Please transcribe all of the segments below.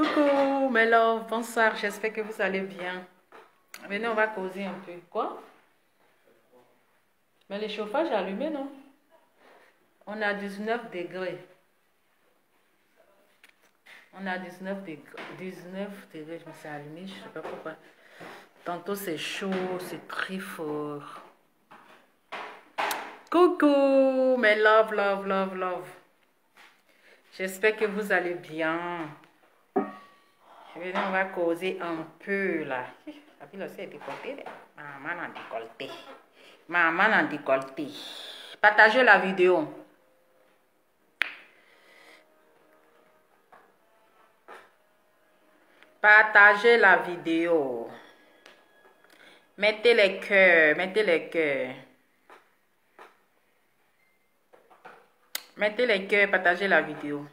Coucou mes love, bonsoir, j'espère que vous allez bien. Venez, on va causer un peu. Quoi? Mais le chauffage est allumé, non? On a 19 degrés. On a 19 degrés. 19 degrés, je me suis allumé, je ne sais pas pourquoi. Tantôt c'est chaud, c'est très fort. Coucou mes love, love, love, love. J'espère que vous allez bien. Venez, on va causer un peu là. La pile aussi est décolletée. Maman en décolleté. Maman en décolleté. Partagez la vidéo. Partagez la vidéo. Mettez les cœurs. Mettez les cœurs. Mettez les cœurs. Partagez la vidéo.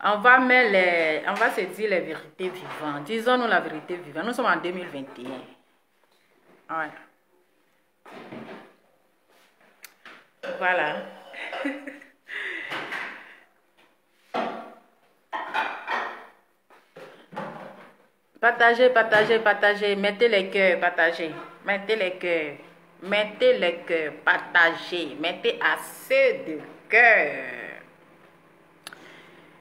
On va se dire les vérités vivantes. Disons-nous la vérité vivante. Nous sommes en 2021. Ouais. Voilà. Partagez, partagez, partagez. Mettez les cœurs, partagez. Mettez les cœurs. Mettez les cœurs, partagez. Mettez assez de cœurs.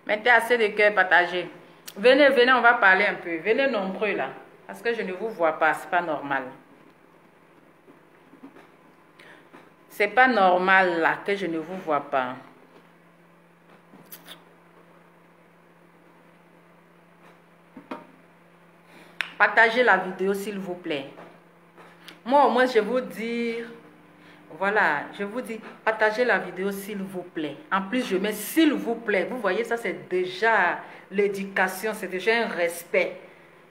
Mettez assez de cœur, partagez. Venez, venez, on va parler un peu. Venez nombreux là. Parce que je ne vous vois pas, c'est pas normal. C'est pas normal là que je ne vous vois pas. Partagez la vidéo s'il vous plaît. Moi au moins je vous dis, voilà, je vous dis, partagez la vidéo s'il vous plaît. En plus je mets s'il vous plaît. Vous voyez, ça c'est déjà l'éducation, c'est déjà un respect.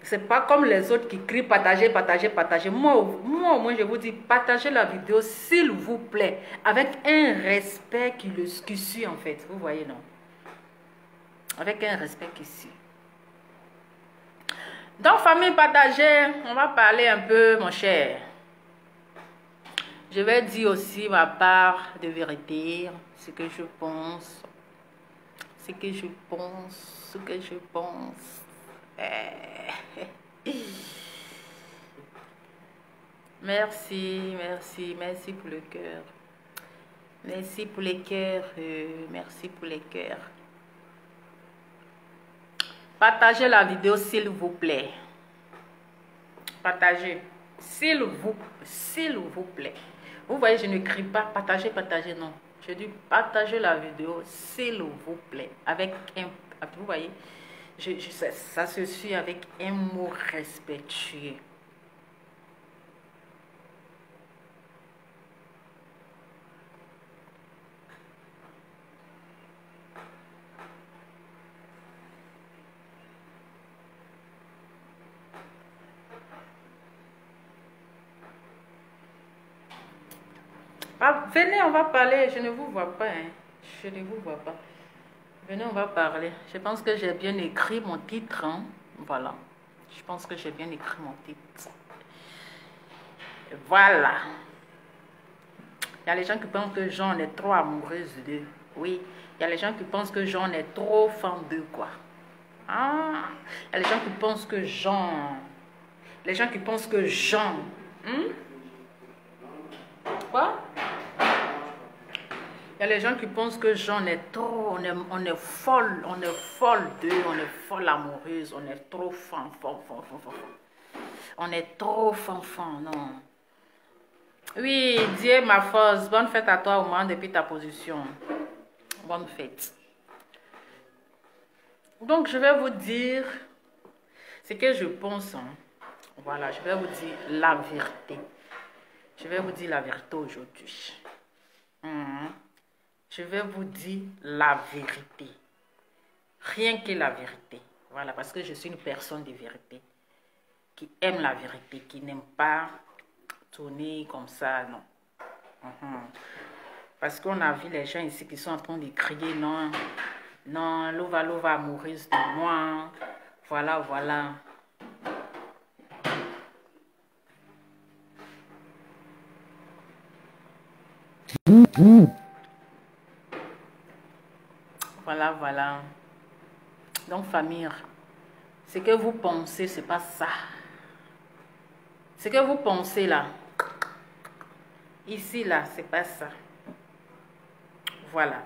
C'est pas comme les autres qui crient partagez, partagez, partagez. Moi au moins je vous dis, partagez la vidéo s'il vous plaît. Avec un respect qui suit en fait. Vous voyez, non? Avec un respect qui suit. Donc, famille partagée, on va parler un peu, mon cher. Je vais dire aussi ma part de vérité, ce que je pense. Ce que je pense, ce que je pense. Merci, merci, merci pour le cœur. Merci pour les cœurs, merci pour les cœurs. Partagez la vidéo s'il vous plaît. Partagez. S'il vous plaît. Vous voyez, je ne crie pas partagez, partagez, non. Je dis partagez la vidéo s'il vous plaît. Avec un, vous voyez, ça se suit avec un mot respectueux. Ah, venez, on va parler. Je ne vous vois pas. Hein. Je ne vous vois pas. Venez, on va parler. Je pense que j'ai bien écrit mon titre. Hein. Voilà. Je pense que j'ai bien écrit mon titre. Voilà. Il y a les gens qui pensent que Jean est trop amoureuse d'eux. Oui. Il y a les gens qui pensent que Jean est trop fan d'eux, quoi. Ah. Il y a les gens qui pensent que Jean... Les gens qui pensent que Jean... Quoi? Il y a les gens qui pensent que Jean est trop... On est folle d'eux, on est folle amoureuse, on est trop fan. On est trop fan, non. Oui, Dieu ma force. Bonne fête à toi au moins depuis ta position. Bonne fête. Donc, je vais vous dire ce que je pense. Hein. Voilà, je vais vous dire la vérité. Je vais vous dire la vérité aujourd'hui. Je vais vous dire la vérité. Rien que la vérité. Voilà, parce que je suis une personne de vérité. Qui aime la vérité, qui n'aime pas tourner comme ça, non. Parce qu'on a vu les gens ici qui sont en train de crier, non, non, Lova amoureuse de moi, voilà, voilà. Voilà, voilà. Donc, famille, ce que vous pensez, c'est pas ça. Ce que vous pensez là, ici, là, c'est pas ça. Voilà.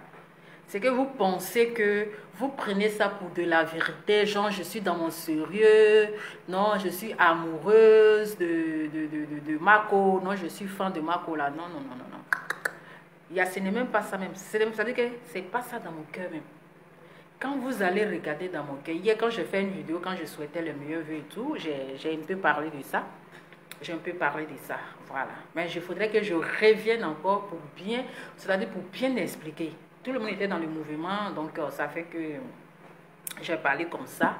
C'est que vous pensez que vous prenez ça pour de la vérité, genre je suis dans mon sérieux, non, je suis amoureuse de Mako, non, je suis fan de Mako là, non, non, non, non, non. Ce n'est même pas ça même, c'est-à-dire que c'est pas ça dans mon cœur même. Quand vous allez regarder dans mon cœur, hier quand je fais une vidéo, quand je souhaitais le meilleur vœu et tout, j'ai un peu parlé de ça. J'ai un peu parlé de ça, voilà. Mais il faudrait que je revienne encore pour bien, c'est-à-dire pour bien expliquer. Tout le monde était dans le mouvement, donc ça fait que j'ai parlé comme ça.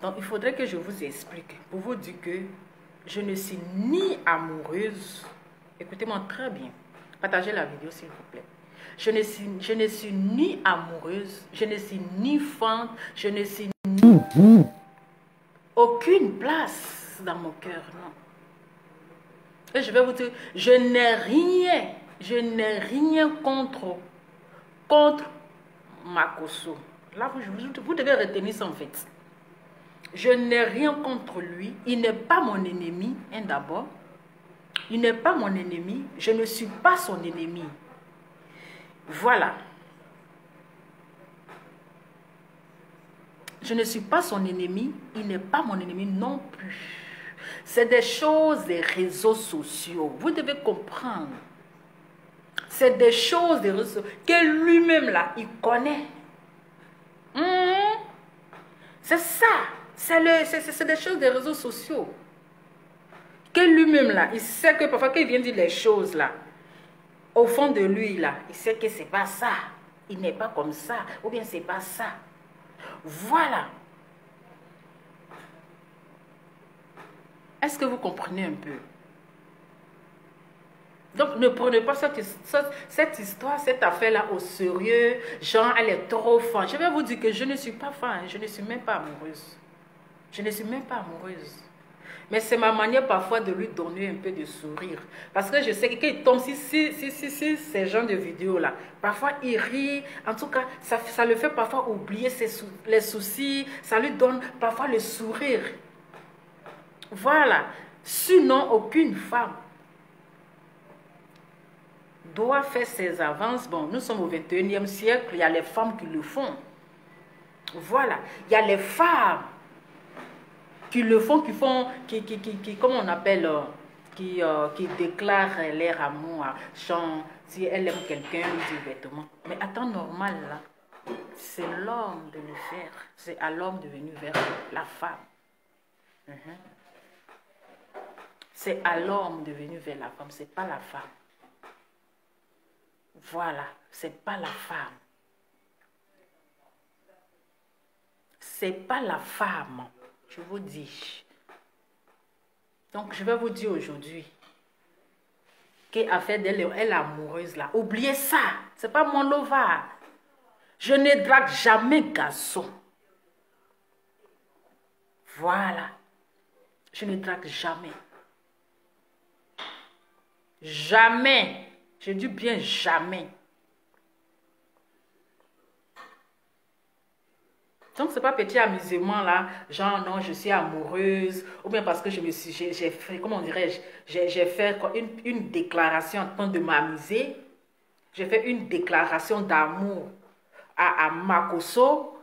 Donc il faudrait que je vous explique pour vous dire que je ne suis ni amoureuse. Écoutez-moi très bien. Partagez la vidéo s'il vous plaît. Je ne suis ni amoureuse, je ne suis ni fan, je ne suis ni aucune place dans mon cœur, non. Et je vais vous dire, je n'ai rien contre Makosso. Là, vous devez retenir ça en fait. Je n'ai rien contre lui. Il n'est pas mon ennemi, hein, d'abord. Il n'est pas mon ennemi. Je ne suis pas son ennemi. Voilà. Je ne suis pas son ennemi. Il n'est pas mon ennemi non plus. C'est des choses des réseaux sociaux. Vous devez comprendre. C'est des choses des réseaux que lui-même là, il connaît. C'est ça. C'est des choses des réseaux sociaux. Que lui-même là, il sait que parfois qu'il vient dire les choses là, au fond de lui là, il sait que c'est pas ça. Il n'est pas comme ça. Ou bien c'est pas ça. Voilà. Est-ce que vous comprenez un peu? Donc, ne prenez pas cette histoire, cette affaire-là au sérieux. Genre, elle est trop fan. Je vais vous dire que je ne suis pas fan. Je ne suis même pas amoureuse. Je ne suis même pas amoureuse. Mais c'est ma manière parfois de lui donner un peu de sourire. Parce que je sais que quand il tombe, si ces genres de vidéos-là, parfois il rit. En tout cas, ça le fait parfois oublier les soucis. Ça lui donne parfois le sourire. Voilà. Sinon, aucune femme doit faire ses avances. Bon, nous sommes au 21e siècle, il y a les femmes qui le font. Voilà. Il y a les femmes qui le font, comment on appelle, qui déclarent leur amour, si elle aime quelqu'un, lui dit vêtements. Mais à temps normal, là, c'est l'homme de le faire. C'est à l'homme de venir vers la femme. C'est à l'homme de venir vers la femme, c'est pas la femme. Voilà, c'est pas la femme. C'est pas la femme, je vous dis. Donc, je vais vous dire aujourd'hui qu'à faire d'elle, elle est amoureuse là. Oubliez ça, c'est pas mon lova. Je ne drague jamais garçon. Voilà. Je ne drague jamais. Jamais. Je dis bien jamais. Donc, c'est pas petit amusement là, genre non, je suis amoureuse, ou bien parce que j'ai fait, comment dirais-je, j'ai fait une déclaration en train de m'amuser. J'ai fait une déclaration d'amour à Makosso.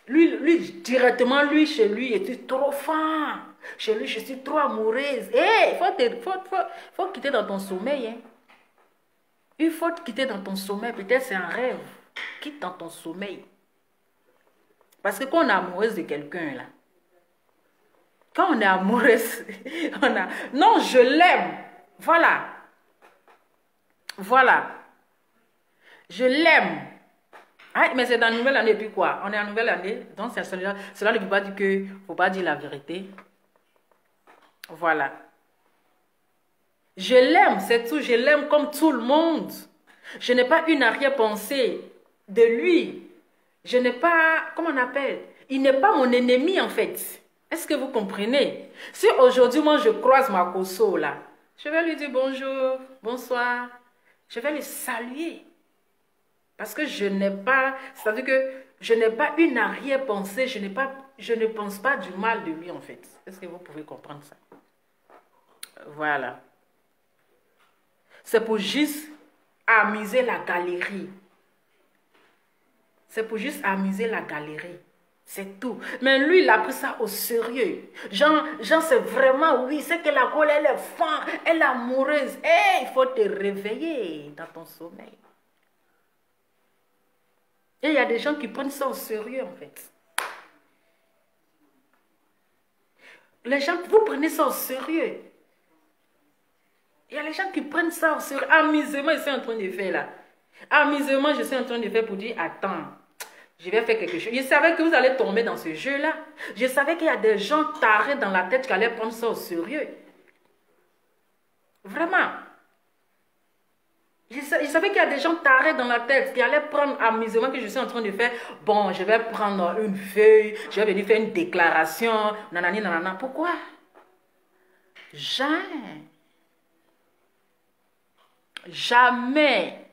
Lui, directement, chez lui, il était trop fan. Chez lui, je suis trop amoureuse. Hé, faut quitter dans ton sommeil, hein. Il faut te quitter dans ton sommeil. Peut-être c'est un rêve. Quitte dans ton sommeil. Parce que quand on est amoureuse de quelqu'un, là, quand on est amoureuse, non, je l'aime. Voilà. Voilà. Je l'aime. Ah, mais c'est dans la nouvelle année, puis quoi? On est en nouvelle année. Donc, cela ne veut pas dire qu'il ne faut pas dire la vérité. Voilà. Je l'aime, c'est tout. Je l'aime comme tout le monde. Je n'ai pas une arrière-pensée de lui. Je n'ai pas, comment on appelle? Il n'est pas mon ennemi en fait. Est-ce que vous comprenez? Si aujourd'hui, moi, je croise Makosso là, je vais lui dire bonjour, bonsoir. Je vais le saluer. Parce que je n'ai pas, c'est-à-dire que Je n'ai pas une arrière-pensée, je ne pense pas du mal de lui en fait. Est-ce que vous pouvez comprendre ça? Voilà. C'est pour juste amuser la galerie. C'est pour juste amuser la galerie. C'est tout. Mais lui, il a pris ça au sérieux. Jean c'est vraiment, oui, c'est que la Gaule, elle est fan, elle est amoureuse. Il faut te réveiller dans ton sommeil. Et il y a des gens qui prennent ça au sérieux, en fait. Les gens, vous prenez ça au sérieux. Il y a les gens qui prennent ça au sérieux. Amusement, je suis en train de faire là. Amusement, je suis en train de faire pour dire, attends, je vais faire quelque chose. Je savais que vous allez tomber dans ce jeu-là. Je savais qu'il y a des gens tarés dans la tête qui allaient prendre ça au sérieux. Vraiment. Je savais qu'il y a des gens tarés dans la tête qui allaient prendre amusement que je suis en train de faire. Bon, je vais prendre une feuille, je vais venir faire une déclaration. Nanani, nanana. Pourquoi? Jamais. Jamais.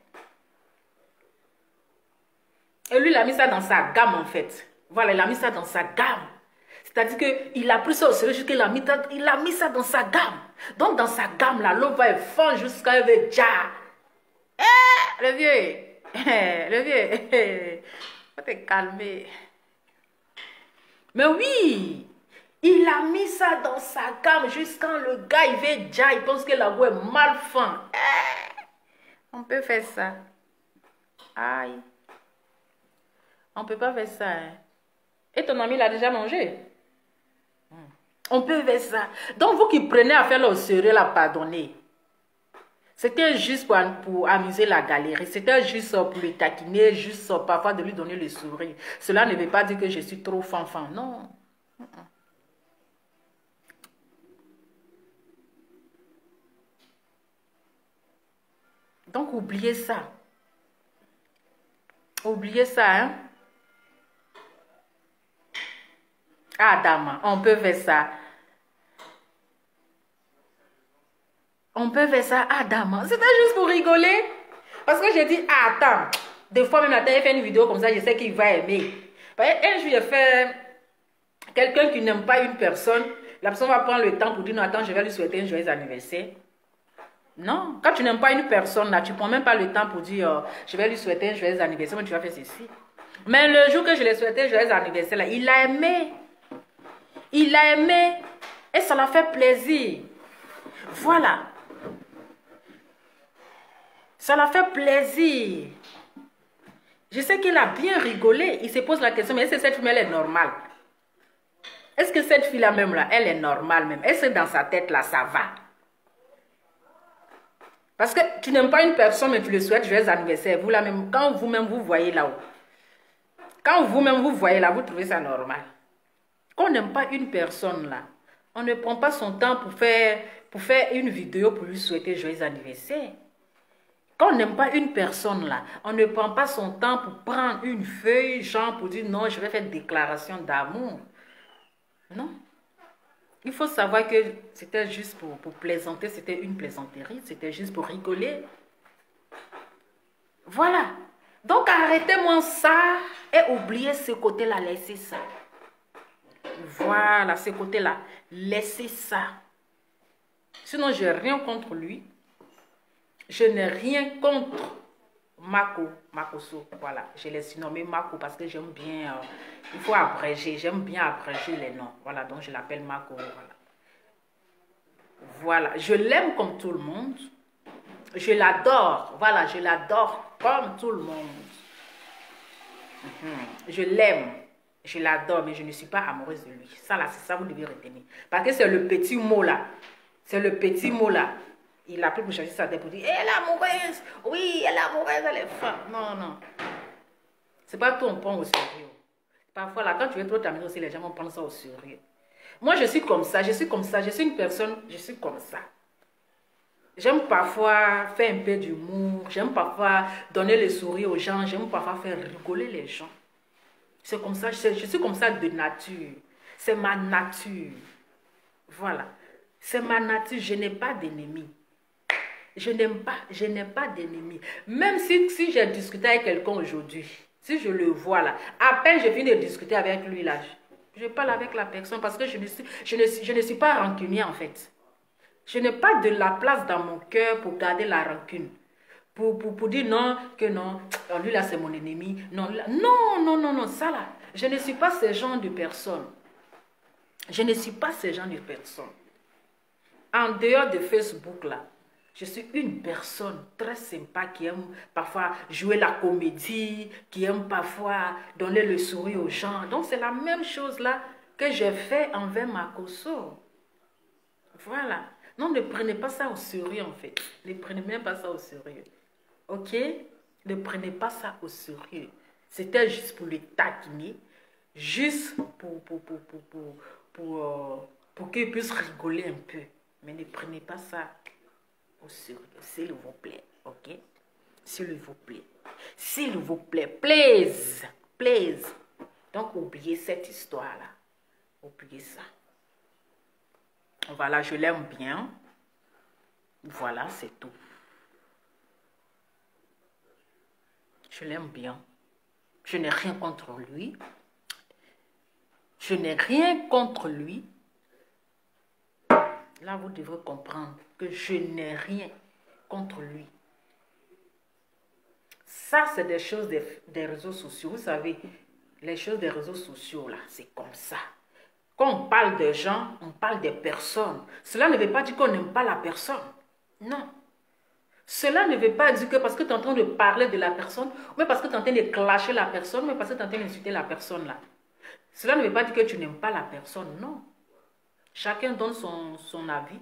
Et lui, il a mis ça dans sa gamme, en fait. Voilà, il a mis ça dans sa gamme. C'est-à-dire qu'il a pris ça au sérieux jusqu'il a mis ça dans sa gamme. Donc, dans sa gamme, là, l'eau va être fond jusqu'à un déjà. Le vieux, faut te calmer. Mais oui, il a mis ça dans sa gamme jusqu'à le gars, il veut déjà, il pense que la voix est mal fin. On peut faire ça. Aïe. On peut pas faire ça. Hein. Et ton ami l'a déjà mangé. On peut faire ça. Donc, vous qui prenez à faire le sérieux, la pardonner. C'était juste pour amuser la galerie. C'était juste pour le taquiner, juste parfois de lui donner le sourire. Cela ne veut pas dire que je suis trop fanfan. Non. Donc, oubliez ça. Oubliez ça, hein. Adam, on peut faire ça. On peut faire ça, Adam. C'était juste pour rigoler. Parce que j'ai dit, attends. Des fois, même matin, il fait une vidéo comme ça, je sais qu'il va aimer. Un jour, il fait quelqu'un qui n'aime pas une personne. La personne va prendre le temps pour dire, non, attends, je vais lui souhaiter un joyeux anniversaire. Non, quand tu n'aimes pas une personne, là, tu ne prends même pas le temps pour dire, je vais lui souhaiter un joyeux anniversaire, mais tu vas faire ceci. Mais le jour que je lui ai souhaité un joyeux anniversaire, là, il a aimé. Il a aimé. Et ça l'a fait plaisir. Voilà. Ça l'a fait plaisir. Je sais qu'il a bien rigolé. Il se pose la question, mais est-ce que cette fille, elle est normale? Est-ce que cette fille-là même, là, elle est normale même? Est-ce que dans sa tête, là, ça va? Parce que tu n'aimes pas une personne, mais tu le souhaites joyeux anniversaire. Vous, là, même, quand vous-même, vous voyez là-haut. Quand vous-même, vous voyez là, vous trouvez ça normal. Quand on n'aime pas une personne, là, on ne prend pas son temps pour faire une vidéo pour lui souhaiter joyeux anniversaire. Quand on n'aime pas une personne là, on ne prend pas son temps pour prendre une feuille, genre pour dire non, je vais faire une déclaration d'amour. Non. Il faut savoir que c'était juste pour plaisanter, c'était une plaisanterie, c'était juste pour rigoler. Voilà. Donc arrêtez-moi ça et oubliez ce côté-là, laissez ça. Voilà, ce côté-là, laissez ça. Sinon, je n'ai rien contre lui. Je n'ai rien contre Makoso. Voilà, je l'ai surnommé Mako parce que j'aime bien, il faut abréger, j'aime bien abréger les noms. Voilà, donc je l'appelle Mako. Voilà, je l'aime comme tout le monde. Je l'adore. Voilà, je l'adore comme tout le monde. Je l'aime. Je l'adore, mais je ne suis pas amoureuse de lui. Ça, là, c'est ça, vous devez retenir. Parce que c'est le petit mot, là. C'est le petit mot, là. Il a pris pour changer sa tête pour dire, elle est amoureuse. Oui, elle est amoureuse, elle est femme. Non, non. C'est pas tout, on prend au sérieux. Parfois, là, quand tu veux trop t'amuser aussi, les gens vont prendre ça au sérieux. Moi, je suis comme ça, je suis comme ça. Je suis une personne, je suis comme ça. J'aime parfois faire un peu d'humour. J'aime parfois donner le sourire aux gens. J'aime parfois faire rigoler les gens. C'est comme ça, je suis comme ça de nature. C'est ma nature. Voilà. C'est ma nature, je n'ai pas d'ennemis. Je n'ai pas d'ennemis. Même si j'ai discuté avec quelqu'un aujourd'hui, Si je le vois là, à peine je finis de discuter avec lui là, je parle avec la personne parce que je ne suis pas rancunier en fait. Je n'ai pas de la place dans mon cœur pour garder la rancune. Pour dire non, que non, lui là c'est mon ennemi. Non, non, ça là. Je ne suis pas ce genre de personne. Je ne suis pas ce genre de personne. En dehors de Facebook là, je suis une personne très sympa qui aime parfois jouer la comédie, qui aime parfois donner le sourire aux gens. Donc c'est la même chose là que j'ai fait envers Makosso. Voilà. Non, ne prenez pas ça au sérieux en fait. Ne prenez même pas ça au sérieux. Ok? Ne prenez pas ça au sérieux. C'était juste pour le taquiner. Juste pour qu'il puisse rigoler un peu. Mais ne prenez pas ça au sérieux. S'il vous plaît. Ok? S'il vous plaît. S'il vous plaît. Please. Please. Donc, oubliez cette histoire-là. Oubliez ça. Voilà, je l'aime bien. Voilà, c'est tout. Je l'aime bien. Je n'ai rien contre lui. Je n'ai rien contre lui. Là, vous devrez comprendre que je n'ai rien contre lui. Ça, c'est des choses des réseaux sociaux. Vous savez, les choses des réseaux sociaux, là, c'est comme ça. Quand on parle des gens, on parle des personnes. Cela ne veut pas dire qu'on n'aime pas la personne. Non. Cela ne veut pas dire que parce que tu es en train de parler de la personne, ou même parce que tu es en train de clasher la personne, ou même parce que tu es en train d'insulter la personne là. Cela ne veut pas dire que tu n'aimes pas la personne, non. Chacun donne son avis.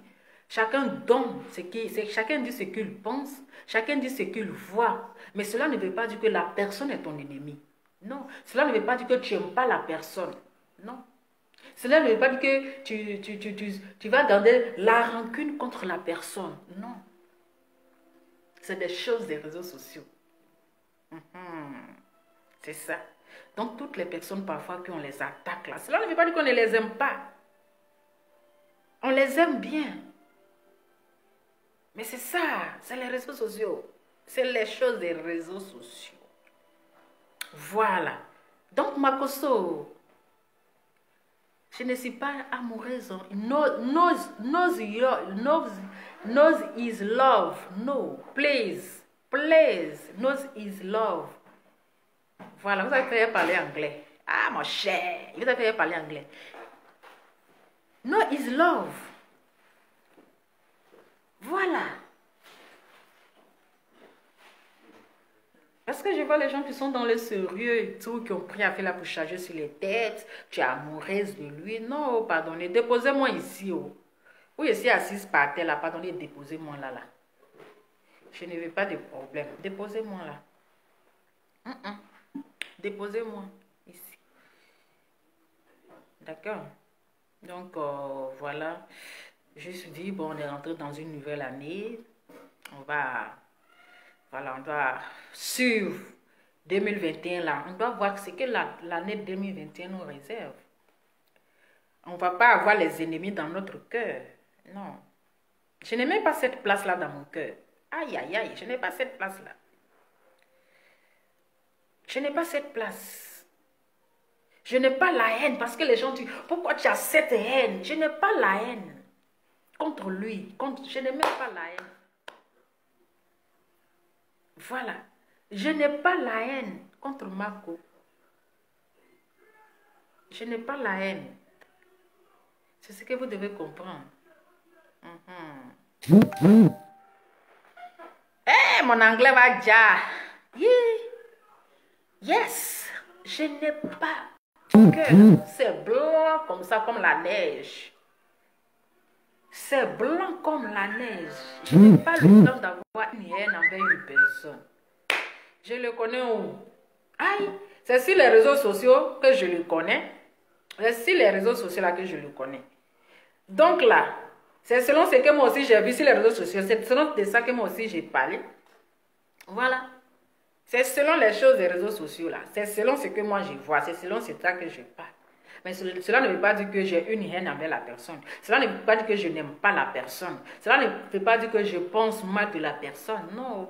Chacun donne chacun dit ce qu'il pense. Chacun dit ce qu'il voit. Mais cela ne veut pas dire que la personne est ton ennemi. Non. Cela ne veut pas dire que tu n'aimes pas la personne. Non. Cela ne veut pas dire que tu vas garder la rancune contre la personne. Non. C'est des choses des réseaux sociaux. C'est ça. Donc, toutes les personnes parfois qu'on les attaque là, cela ne veut pas dire qu'on ne les aime pas. On les aime bien. Mais c'est ça, c'est les réseaux sociaux. C'est les choses des réseaux sociaux. Voilà. Donc, Makosso, je ne suis pas amoureuse. Knows is love. No, please. Please. Knows is love. Voilà, vous avez fait parler anglais. Ah, mon cher, vous avez fait parler anglais. No is love. Voilà. Parce que je vois les gens qui sont dans le sérieux et tout, qui ont pris à faire la pour charger sur les têtes. Tu es amoureuse de lui. Non, pardonnez, déposez-moi ici. Oh. Oui, je suis assise par terre là. Pardonnez, déposez-moi là. Je ne veux pas de problème. Déposez-moi là. Déposez-moi ici. D'accord? Donc, voilà. Juste dit, bon, on est rentré dans une nouvelle année. On va suivre 2021 là. On doit voir ce que l'année 2021 nous réserve. On ne va pas avoir les ennemis dans notre cœur. Non. Je n'ai même pas cette place-là dans mon cœur. Aïe, aïe, aïe, je n'ai pas cette place-là. Je n'ai pas cette place. Je n'ai pas la haine parce que les gens disent, pourquoi tu as cette haine? Je n'ai pas la haine contre lui. Je n'ai même pas la haine. Voilà. Je n'ai pas la haine contre Mako. Je n'ai pas la haine. C'est ce que vous devez comprendre. Eh, mon anglais va déjà. Yeah. Yes. Je n'ai pas de cœur. C'est blanc comme ça, comme la neige. C'est blanc comme la neige. Je n'ai pas le temps d'avoir une haine envers une personne. Je le connais où? Aïe, c'est sur les réseaux sociaux que je le connais. C'est sur les réseaux sociaux là que je le connais. Donc là, c'est selon ce que moi aussi j'ai vu sur les réseaux sociaux. C'est selon de ça que moi aussi j'ai parlé. Voilà. C'est selon les choses des réseaux sociaux là. C'est selon ce que moi je vois. C'est selon ça que je parle. Mais cela ne veut pas dire que j'ai une haine envers la personne. Cela ne veut pas dire que je n'aime pas la personne. Cela ne veut pas dire que je pense mal de la personne. Non.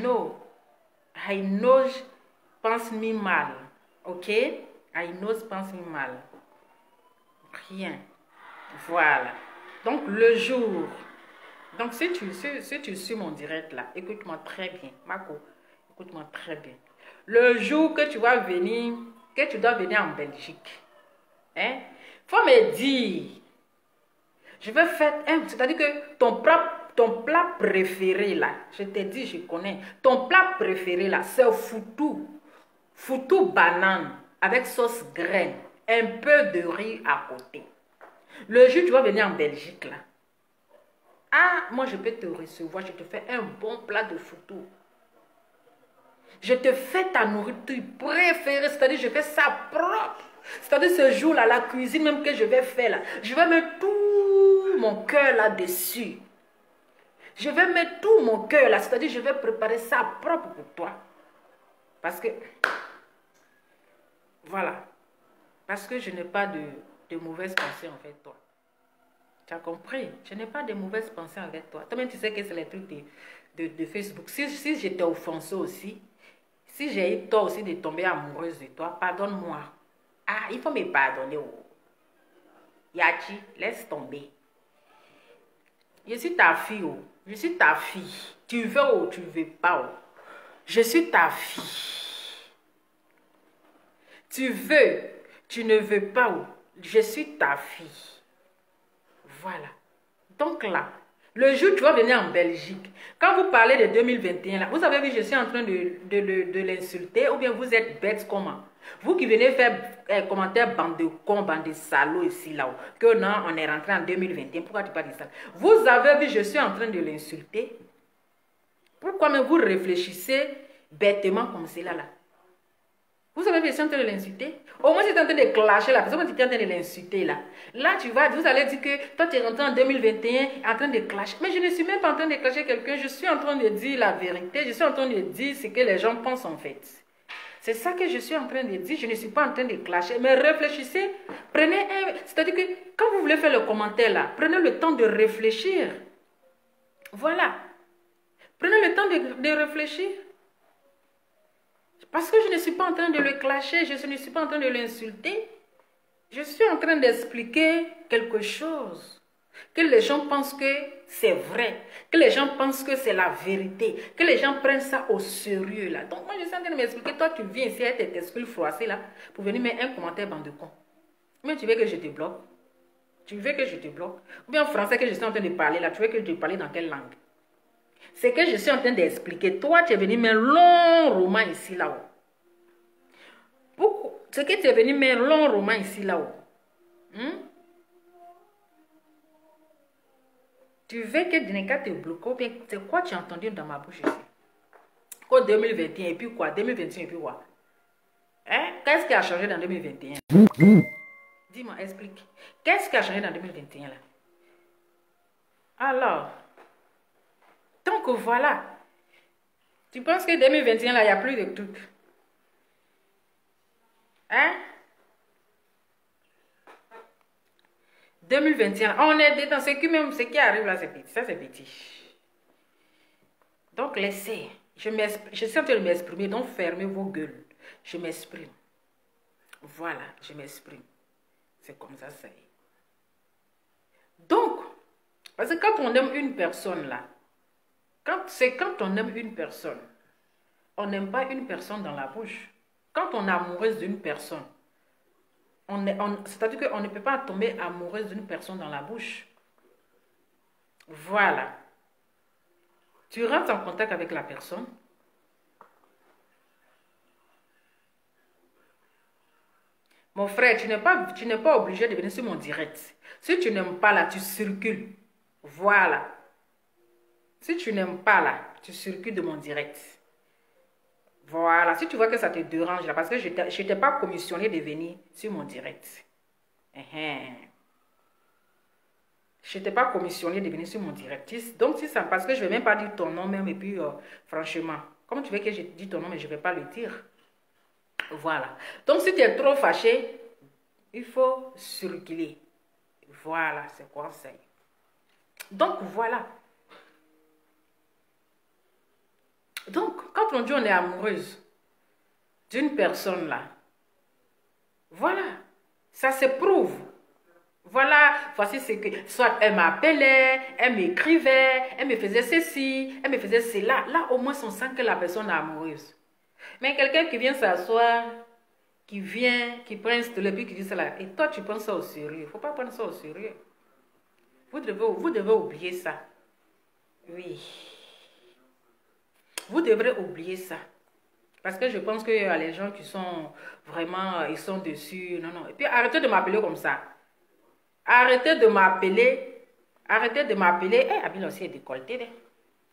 No. I know pense-moi mal. Ok? I knows pense-moi mal. Rien. Voilà. Donc, le jour. Donc, si tu suis mon direct là, écoute-moi très bien. Marco, écoute-moi très bien. Le jour que tu vas venir, que tu dois venir en Belgique, hein, faut me dire, je vais faire un, c'est-à-dire que ton plat préféré là, je te dis, je connais, ton plat préféré là, c'est foutou. Foutou banane avec sauce graine, un peu de riz à côté. Le jour tu vas venir en Belgique là, ah, moi je peux te recevoir, je te fais un bon plat de foutou. Je te fais ta nourriture préférée, c'est-à-dire je fais ça propre. C'est-à-dire ce jour-là, la cuisine même que je vais faire là, je vais mettre tout mon cœur là-dessus. Je vais mettre tout mon cœur là, c'est-à-dire je vais préparer ça propre pour toi. Parce que, voilà, parce que je n'ai pas de mauvaises pensées envers toi. Tu as compris? Je n'ai pas de mauvaises pensées avec toi. Toi-même, tu sais que c'est les trucs de Facebook. Si j'étais offensée aussi, si j'ai eu tort aussi de tomber amoureuse de toi, pardonne-moi. Ah, il faut me pardonner. Oh. Yachi, laisse tomber. Je suis ta fille. Oh. Je suis ta fille. Tu veux ou tu ne veux pas. Oh. Je suis ta fille. Tu veux, tu ne veux pas. Oh. Je suis ta fille. Voilà. Donc là, le jour où tu vas venir en Belgique, quand vous parlez de 2021, là, vous avez vu, je suis en train de l'insulter, ou bien vous êtes bête comment? Vous qui venez faire commentaire bande de cons, bande de salauds ici, là, que non, on est rentré en 2021, pourquoi tu parles de ça? Vous avez vu, je suis en train de l'insulter. Pourquoi même vous réfléchissez bêtement comme cela, là? Vous avez vu, je suis en train de l'insulter. Au moins, tu es en train de clasher la personne, tu es en train de l'insulter là. Là, vous allez dire que toi, tu es rentré en 2021 en train de clasher. Mais je ne suis même pas en train de clasher quelqu'un. Je suis en train de dire la vérité. Je suis en train de dire ce que les gens pensent en fait. C'est ça que je suis en train de dire. Je ne suis pas en train de clasher. Mais réfléchissez. Prenez un... C'est-à-dire que quand vous voulez faire le commentaire là, prenez le temps de réfléchir. Voilà. Prenez le temps de réfléchir. Parce que je ne suis pas en train de le clasher, je ne suis pas en train de l'insulter. Je suis en train d'expliquer quelque chose. Que les gens pensent que c'est vrai. Que les gens pensent que c'est la vérité. Que les gens prennent ça au sérieux là. Donc moi je suis en train de m'expliquer. Toi tu viens ici avec tes esprits froissés là. Pour venir mettre un commentaire bande de cons. Mais tu veux que je te bloque? Tu veux que je te bloque? Ou bien en français que je suis en train de parler là. Tu veux que je te parle dans quelle langue? C'est que je suis en train d'expliquer. Toi, tu es venu mettre un long roman ici, là-haut. C'est que tu es venu mettre un long roman ici, là-haut. Tu veux que Djeneka te bloque ou bien c'est quoi tu as entendu dans ma bouche ici? Qu'au 2021 et puis quoi? 2021 et puis quoi? Hein? Qu'est-ce qui a changé dans 2021? Dis-moi, explique. Qu'est-ce qui a changé dans 2021 là? Alors... Donc voilà, tu penses que 2021 là, il n'y a plus de trucs. Hein? 2021, on est dans ce qui arrive là, c'est petit. Ça, c'est petit. Donc laissez, je suis en train de m'exprimer, donc fermez vos gueules. Je m'exprime. Voilà, je m'exprime. C'est comme ça, ça y est. Donc, parce que quand on aime une personne là, quand on aime une personne, on n'aime pas une personne dans la bouche. Quand on est amoureuse d'une personne, c'est-à-dire qu'on ne peut pas tomber amoureuse d'une personne dans la bouche. Voilà. Tu rentres en contact avec la personne. Mon frère, tu n'es pas obligé de venir sur mon direct. Si tu n'aimes pas là, tu circules. Voilà. Si tu n'aimes pas là, tu circules de mon direct. Voilà. Si tu vois que ça te dérange là, parce que je t'ai pas commissionné de venir sur mon direct. Je t'ai pas commissionné de venir sur mon direct. Donc, si ça, parce que je ne vais même pas dire ton nom même, et puis, franchement, comme tu veux que je dise ton nom, mais je ne vais pas le dire. Voilà. Donc, si tu es trop fâché, il faut circuler. Voilà, c'est conseil. Donc, voilà. Donc, quand on dit on est amoureuse, d'une personne là. Voilà, ça se prouve. Voilà, voici ce que... Soit elle m'appelait, elle m'écrivait, elle me faisait ceci, elle me faisait cela. Là, au moins, on sent que la personne est amoureuse. Mais quelqu'un qui vient s'asseoir, qui prend un stylo et puis qui dit cela. Et toi, tu prends ça au sérieux. Il ne faut pas prendre ça au sérieux. Vous devez oublier ça. Oui. Vous devrez oublier ça. Parce que je pense qu'il y a les gens qui sont vraiment, ils sont dessus. Non, non. Et puis arrêtez de m'appeler comme ça. Arrêtez de m'appeler. Arrêtez de m'appeler. Eh, Abine aussi est décolleté.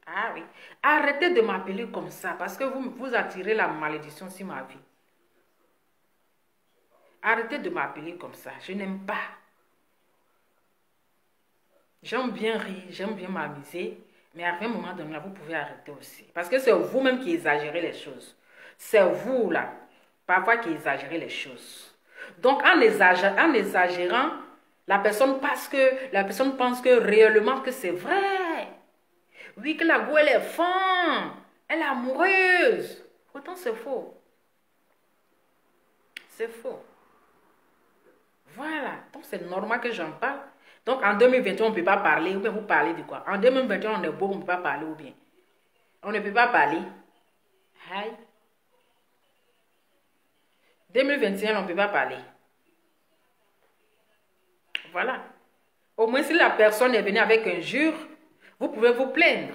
Ah oui. Arrêtez de m'appeler comme ça. Parce que vous attirez la malédiction sur ma vie. Arrêtez de m'appeler comme ça. Je n'aime pas. J'aime bien rire. J'aime bien m'amuser. Mais à un moment donné, là, vous pouvez arrêter aussi. Parce que c'est vous-même qui exagérez les choses. C'est vous, là, parfois qui exagérez les choses. Donc, en exagérant, la personne pense que réellement que c'est vrai. Oui, que la go, elle est femme. Elle est amoureuse. Pourtant, c'est faux. C'est faux. Voilà. Donc, c'est normal que j'en parle. Donc, en 2021, on ne peut pas parler. Ou bien vous parlez de quoi? En 2021, on est beau, on ne peut pas parler ou bien. On ne peut pas parler. Aïe. 2021, on ne peut pas parler. Voilà. Au moins, si la personne est venue avec injure, vous pouvez vous plaindre.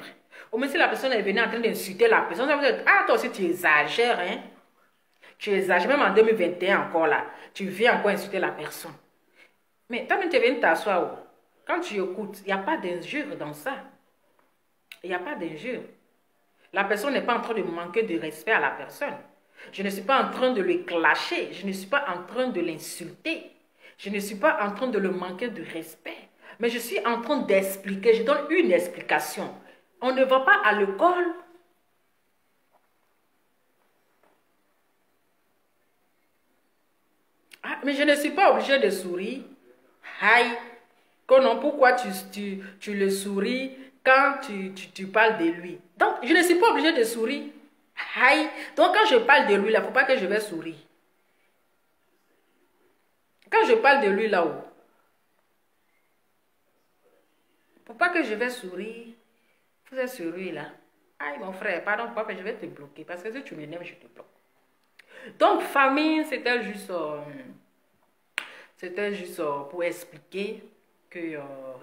Au moins, si la personne est venue en train d'insulter la personne, ça vous dit, ah, toi aussi, tu exagères, hein. Tu exagères, même en 2021 encore là. Tu viens encore insulter la personne. Mais toi, tu viens t'asseoir. Quand tu écoutes, il n'y a pas d'injure dans ça. Il n'y a pas d'injure. La personne n'est pas en train de manquer de respect à la personne. Je ne suis pas en train de le clasher. Je ne suis pas en train de l'insulter. Je ne suis pas en train de le manquer de respect. Mais je suis en train d'expliquer. Je donne une explication. On ne va pas à l'école. Ah, mais je ne suis pas obligée de sourire. Aïe. Non, pourquoi tu le souris quand tu parles de lui? Donc, je ne suis pas obligée de sourire. Aïe. Donc, quand je parle de lui, là, il ne faut pas que je vais sourire. Quand je parle de lui là-haut, faut pas que je vais sourire. Vous êtes sourire là. Aïe, mon frère, pardon, papa, je vais te bloquer. Parce que si tu m'énerves, je te bloque. Donc, famille, c'était juste pour expliquer que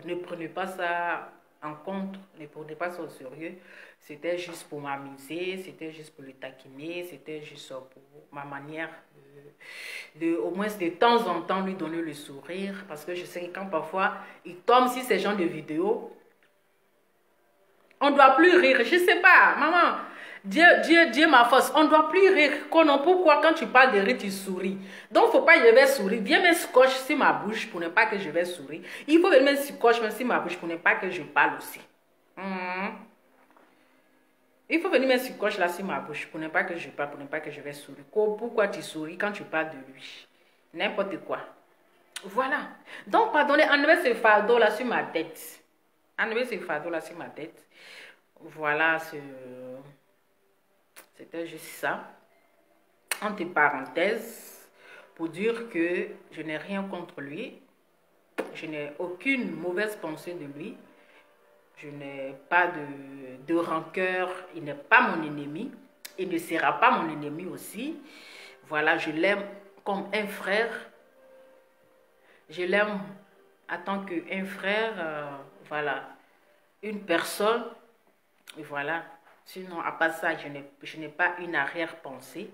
ne prenez pas ça en compte, ne prenez pas ça au sérieux. C'était juste pour m'amuser, c'était juste pour le taquiner, c'était juste pour ma manière au moins de temps en temps lui donner le sourire. Parce que je sais que quand parfois il tombe sur ces genres de vidéos, on ne doit plus rire. Je ne sais pas, maman. Dieu ma force. On ne doit plus rire. Pourquoi quand tu parles de rire, tu souris? Donc, il ne faut pas que je vais sourire. Viens mettre scotch sur ma bouche pour ne pas que je vais sourire. Il faut mettre scotch sur ma bouche pour ne pas que je parle aussi. Il faut venir mettre scotch là sur ma bouche pour ne pas que je parle, pour ne pas que je vais sourire. Pourquoi tu souris quand tu parles de lui? N'importe quoi. Voilà. Donc, pardonnez, enlevez ce fardeau là sur ma tête. Enlevez ce fardeau là sur ma tête. Voilà, c'était juste ça. Entre parenthèses, pour dire que je n'ai rien contre lui. Je n'ai aucune mauvaise pensée de lui. Je n'ai pas de rancœur. Il n'est pas mon ennemi. Il ne sera pas mon ennemi aussi. Voilà, je l'aime comme un frère. Je l'aime en tant qu'un frère. Voilà, une personne. Et voilà. Sinon, à part ça, je n'ai pas une arrière-pensée.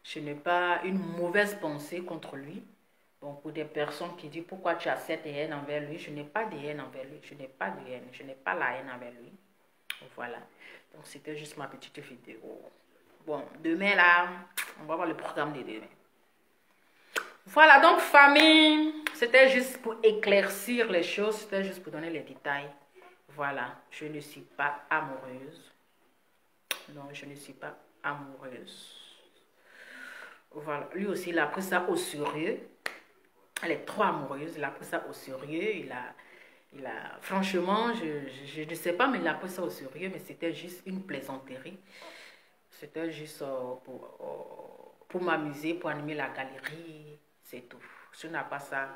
Je n'ai pas une mauvaise pensée contre lui. Donc, pour des personnes qui disent pourquoi tu as cette haine envers lui, je n'ai pas de haine envers lui. Je n'ai pas de haine. Je n'ai pas la haine envers lui. Voilà. Donc, c'était juste ma petite vidéo. Bon, demain, là, on va voir le programme de demain. Voilà, donc, famille, c'était juste pour éclaircir les choses. C'était juste pour donner les détails. Voilà, je ne suis pas amoureuse. Non, je ne suis pas amoureuse. Voilà, lui aussi, il a pris ça au sérieux. Elle est trop amoureuse, il a pris ça au sérieux. Franchement, je ne sais pas, mais il a pris ça au sérieux, mais c'était juste une plaisanterie. C'était juste pour m'amuser, pour animer la galerie, c'est tout. Si on n'a pas ça,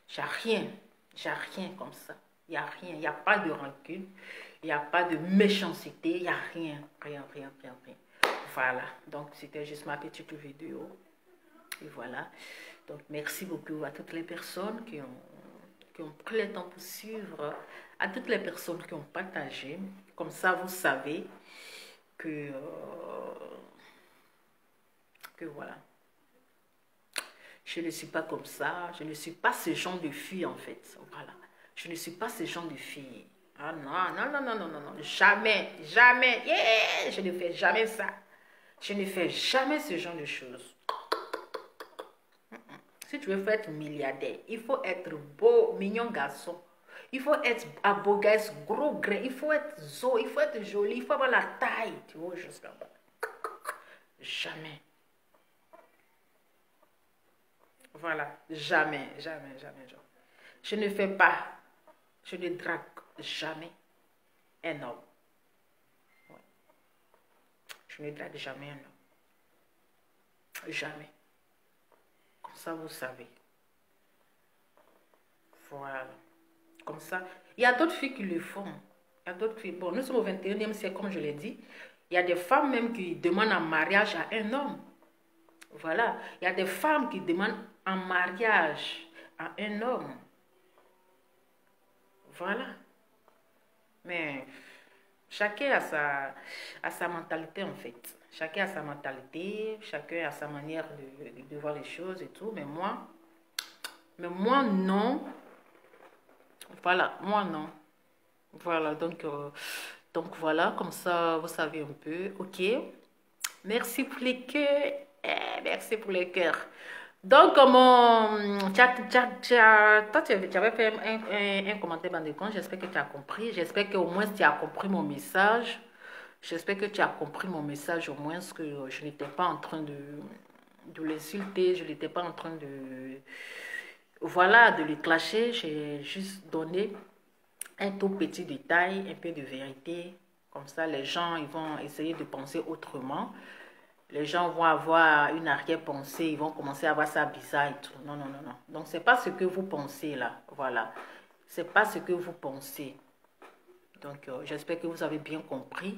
j'ai rien comme ça. Il n'y a rien, il n'y a pas de rancune, il n'y a pas de méchanceté, il n'y a rien. Voilà, donc c'était juste ma petite vidéo. Et voilà, donc merci beaucoup à toutes les personnes qui ont pris le temps pour suivre, à toutes les personnes qui ont partagé. Comme ça, vous savez que voilà. Je ne suis pas comme ça, je ne suis pas ce genre de fille en fait. Voilà, je ne suis pas ce genre de fille. Ah non, jamais, yeah, je ne fais jamais ça. Je ne fais jamais ce genre de choses. Si tu veux être milliardaire, il faut être beau, mignon garçon. Il faut être un beau gars, gros grain. Il faut être zo, il faut être joli, il faut avoir la taille. Tu vois, juste là-bas. Jamais. Voilà, jamais. Je ne fais pas, je ne drague jamais un homme. Ouais. Je ne drague jamais un homme. Jamais. Comme ça, vous savez. Voilà. Comme ça. Il y a d'autres filles qui le font. Il y a d'autres filles. Bon, nous sommes au 21e siècle, comme je l'ai dit. Il y a des femmes même qui demandent en mariage à un homme. Voilà. Il y a des femmes qui demandent en mariage à un homme. Voilà. Mais chacun a sa mentalité en fait. Chacun a sa mentalité, chacun a sa manière de voir les choses et tout. Mais moi non. Voilà, moi non. Voilà, donc voilà, comme ça vous savez un peu. Ok. Merci pour les cœurs. Merci pour les cœurs. Donc, toi, tu avais fait un commentaire dans le compte. J'espère que tu as compris. J'espère qu'au moins tu as compris mon message. J'espère que tu as compris mon message, au moins que je n'étais pas en train de l'insulter. Je n'étais pas en train de... Voilà, de le clasher. J'ai juste donné un tout petit détail, un peu de vérité. Comme ça, les gens ils vont essayer de penser autrement. Les gens vont avoir une arrière-pensée, ils vont commencer à voir ça bizarre et tout. Non. Donc, c'est pas ce que vous pensez là. Voilà. C'est pas ce que vous pensez. Donc, j'espère que vous avez bien compris.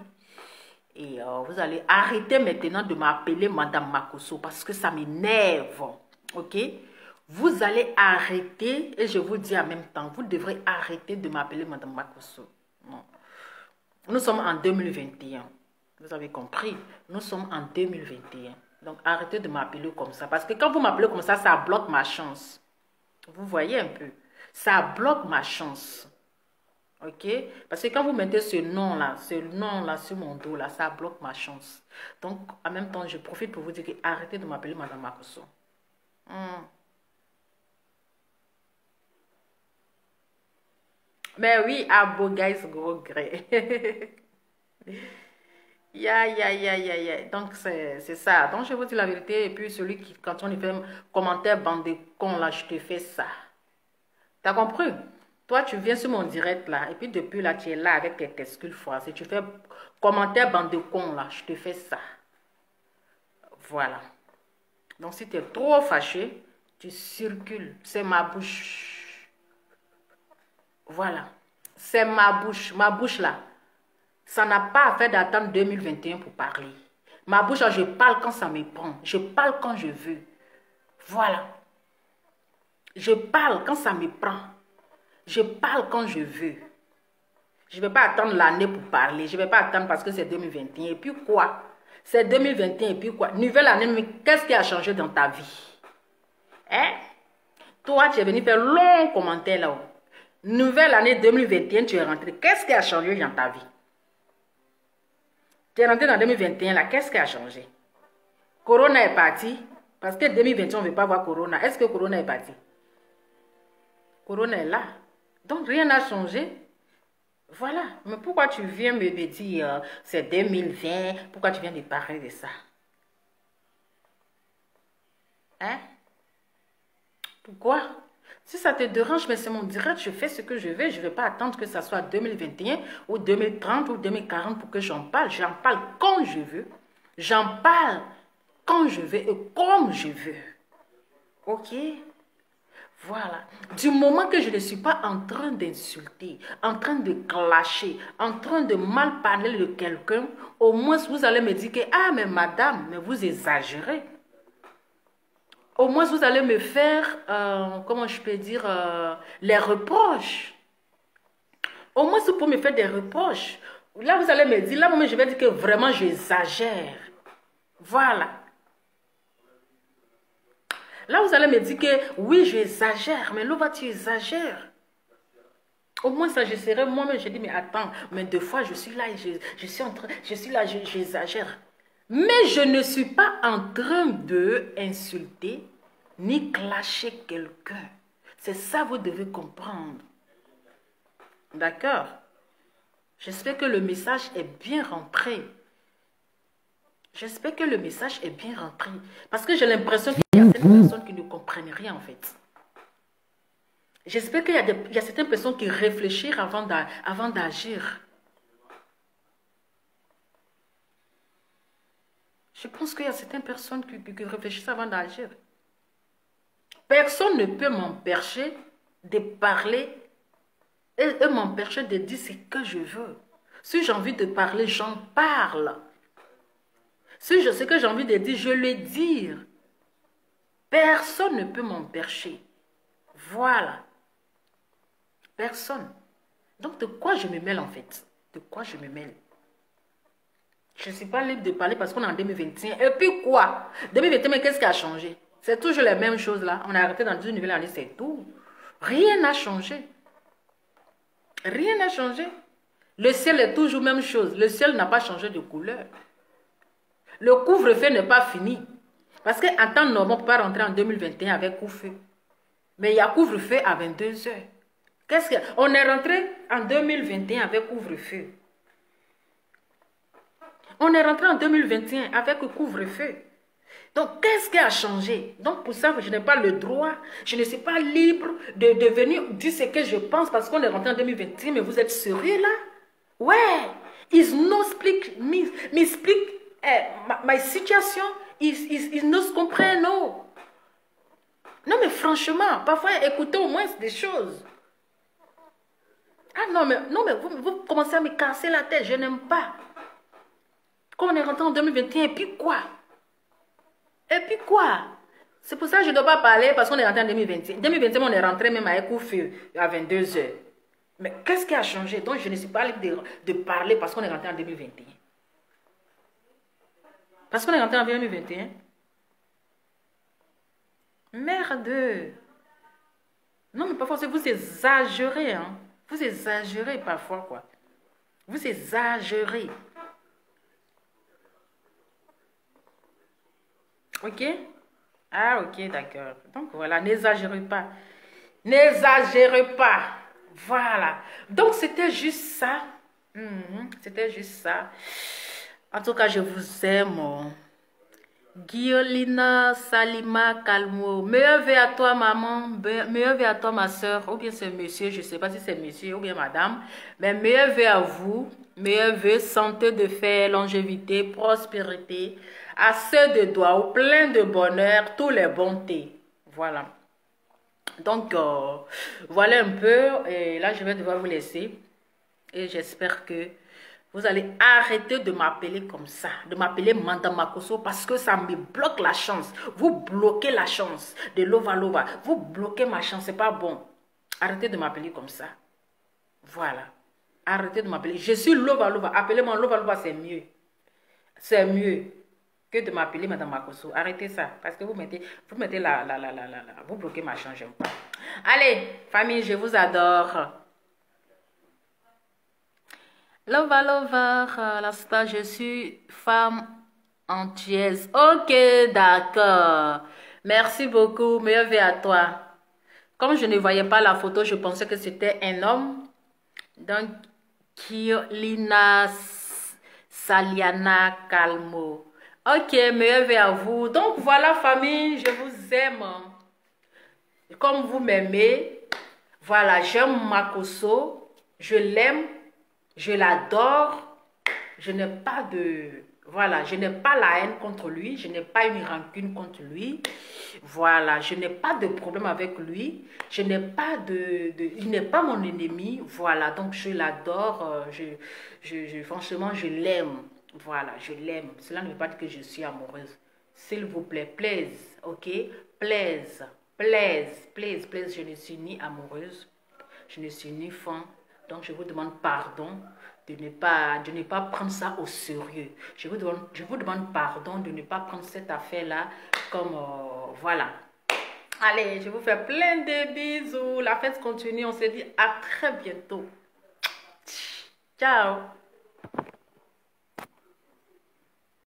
Et vous allez arrêter maintenant de m'appeler Madame Makosso parce que ça m'énerve. Ok? Vous allez arrêter, et je vous dis en même temps, vous devrez arrêter de m'appeler Madame Makosso. Non. Nous sommes en 2021. Vous avez compris, nous sommes en 2021. Donc, arrêtez de m'appeler comme ça. Parce que quand vous m'appelez comme ça bloque ma chance. Vous voyez un peu. Ça bloque ma chance. Ok? Parce que quand vous mettez ce nom-là sur mon dos, là, ça bloque ma chance. Donc, en même temps, je profite pour vous dire que arrêtez de m'appeler Madame Makosso. Mais oui, à beau guys, gros gré. Donc, c'est ça. Donc, je vous dis la vérité. Et puis, celui qui, quand on lui fait un commentaire, bande de cons, là, je te fais ça. T'as compris? Toi, tu viens sur mon direct, là. Et puis, depuis là, tu es là avec tes testicules froissés. Tu fais commentaire, bande de cons, là. Je te fais ça. Voilà. Donc, si tu es trop fâché, tu circules. C'est ma bouche. Voilà. C'est ma bouche. Ma bouche, là. Ça n'a pas à faire d'attendre 2021 pour parler. Ma bouche, je parle quand ça me prend. Je parle quand je veux. Voilà. Je parle quand ça me prend. Je parle quand je veux. Je ne vais pas attendre l'année pour parler. Je ne vais pas attendre parce que c'est 2021. Et puis quoi? C'est 2021 et puis quoi? Nouvelle année, mais qu'est-ce qui a changé dans ta vie? Hein? Toi, tu es venu faire long commentaire là-haut. Nouvelle année 2021, tu es rentré. Qu'est-ce qui a changé dans ta vie? Tu es rentré dans 2021, là, qu'est-ce qui a changé? Corona est parti. Parce que 2021, on ne veut pas voir Corona. Est-ce que Corona est parti? Corona est là. Donc, rien n'a changé. Voilà. Mais pourquoi tu viens me dire, c'est 2020, pourquoi tu viens de parler de ça? Hein? Pourquoi? Si ça te dérange, mais c'est mon direct, je fais ce que je veux. Je ne vais pas attendre que ça soit 2021 ou 2030 ou 2040 pour que j'en parle. J'en parle quand je veux. J'en parle quand je veux et comme je veux. Ok? Voilà. Du moment que je ne suis pas en train d'insulter, en train de clasher, en train de mal parler de quelqu'un, au moins vous allez me dire que, ah, mais madame, mais vous exagérez. Au moins vous allez me faire, comment je peux dire, les reproches. Au moins vous pouvez me faire des reproches. Là, vous allez me dire, là, moi, je vais dire que vraiment, j'exagère. Voilà. Là, vous allez me dire que, oui, j'exagère. Mais là, tu exagères. Au moins, ça, je serai moi-même. Je dis, mais attends, mais deux fois, je suis là, et je suis en train, je suis là, j'exagère. Mais je ne suis pas en train de insulter ni clasher quelqu'un. C'est ça, vous devez comprendre. D'accord? J'espère que le message est bien rentré. J'espère que le message est bien rentré. Parce que j'ai l'impression qu'il y a certaines personnes qui ne comprennent rien en fait. J'espère qu'il y a certaines personnes qui réfléchissent avant d'agir. Je pense qu'il y a certaines personnes qui réfléchissent avant d'agir. Personne ne peut m'empêcher de parler et m'empêcher de dire ce que je veux. Si j'ai envie de parler, j'en parle. Si je sais que j'ai envie de dire, je le dis. Personne ne peut m'empêcher. Voilà. Personne. Donc, de quoi je me mêle en fait? De quoi je me mêle? Je ne suis pas libre de parler parce qu'on est en 2021. Et puis quoi? 2021, mais qu'est-ce qui a changé? C'est toujours les mêmes choses là. On a arrêté dans une nouvelle année, c'est tout. Rien n'a changé. Rien n'a changé. Le ciel est toujours la même chose. Le ciel n'a pas changé de couleur. Le couvre-feu n'est pas fini. Parce qu'en temps normal, on ne peut pas rentrer en 2021 avec couvre-feu. Mais il y a couvre-feu à 22 heures. On est rentré en 2021 avec couvre-feu. On est rentré en 2021 avec couvre-feu. Donc, qu'est-ce qui a changé? Donc, pour ça, je n'ai pas le droit, je ne suis pas libre de venir dire ce que je pense parce qu'on est rentré en 2021. Mais vous êtes sérieux là? Ouais. Is no speak me speak my situation is no comprend no. Non, mais franchement, parfois, écoutez au moins des choses. Ah non, mais vous commencez à me casser la tête, je n'aime pas. Quand on est rentré en 2021, et puis quoi? Et puis quoi? C'est pour ça que je ne dois pas parler parce qu'on est rentré en 2021. En 2021, on est rentré même avec couvre-feu à 22 heures. Mais qu'est-ce qui a changé? Donc, je ne suis pas libre de parler parce qu'on est rentré en 2021. Parce qu'on est rentré en 2021. Merde. Non, mais parfois, vous exagérez. Hein? Vous exagérez parfois, quoi. Vous exagérez. Ok? Ah, ok, d'accord. Donc, voilà, n'exagérez pas. N'exagérez pas. Voilà. Donc, c'était juste ça. C'était juste ça. En tout cas, je vous aime. Guiolina, Salima, Calmo. Meilleur vœu à toi, maman. Meilleur vœu à toi, ma soeur. Ou bien c'est monsieur. Je ne sais pas si c'est monsieur ou bien madame. Mais meilleur vœu à vous. Meilleur vœu, santé de fer, longévité, prospérité. Assez de doigts, plein de bonheur, tous les bontés. Voilà. Donc, voilà un peu. Et là, je vais devoir vous laisser. Et j'espère que vous allez arrêter de m'appeler comme ça. De m'appeler Madame Makosso parce que ça me bloque la chance. Vous bloquez la chance de Lova Lova. Vous bloquez ma chance. C'est pas bon. Arrêtez de m'appeler comme ça. Voilà. Arrêtez de m'appeler. Je suis Lova Lova. Appelez-moi Lova Lova, c'est mieux. C'est mieux que de m'appeler Madame Makosso. Arrêtez ça. Parce que vous mettez vous bloquez ma chance, j'aime pas. Allez, famille, je vous adore. Lova Lova, la star, je suis femme entière. Ok, d'accord. Merci beaucoup. Meilleur vœu à toi. Comme je ne voyais pas la photo, je pensais que c'était un homme. Donc, Kiolina Saliana Calmo. Ok, meilleur vœu à vous. Donc voilà, famille, je vous aime. Comme vous m'aimez, voilà, j'aime Makosso, je l'aime, je l'adore. Je n'ai pas de... Voilà, je n'ai pas la haine contre lui, je n'ai pas une rancune contre lui. Voilà, je n'ai pas de problème avec lui. Je n'ai pas il n'est pas mon ennemi. Voilà, donc je l'adore. Franchement, je l'aime. Voilà, je l'aime. Cela ne veut pas dire que je suis amoureuse. S'il vous plaît, plaise, ok? Plaise, plaise, plaise, plaise. Je ne suis ni amoureuse, je ne suis ni fan. Donc, je vous demande pardon de ne pas prendre ça au sérieux. Je vous demande pardon de ne pas prendre cette affaire-là comme, voilà. Allez, je vous fais plein de bisous. La fête continue. On se dit à très bientôt. Ciao.